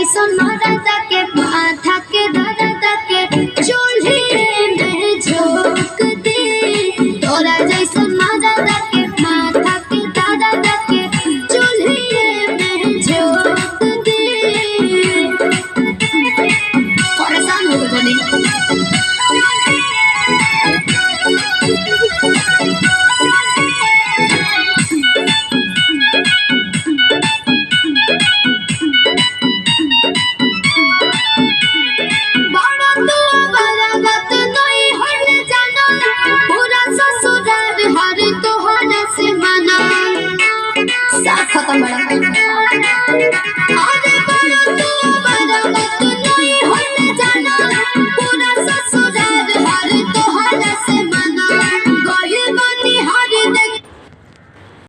जैसन मरदा के माथा के दर्द के चूल्हे में झोंक दे। तोरा जैसन मरदा के माथा के दर्द के चूल्हे में झोंक दे। परेशान हो गए खत्म बड़ा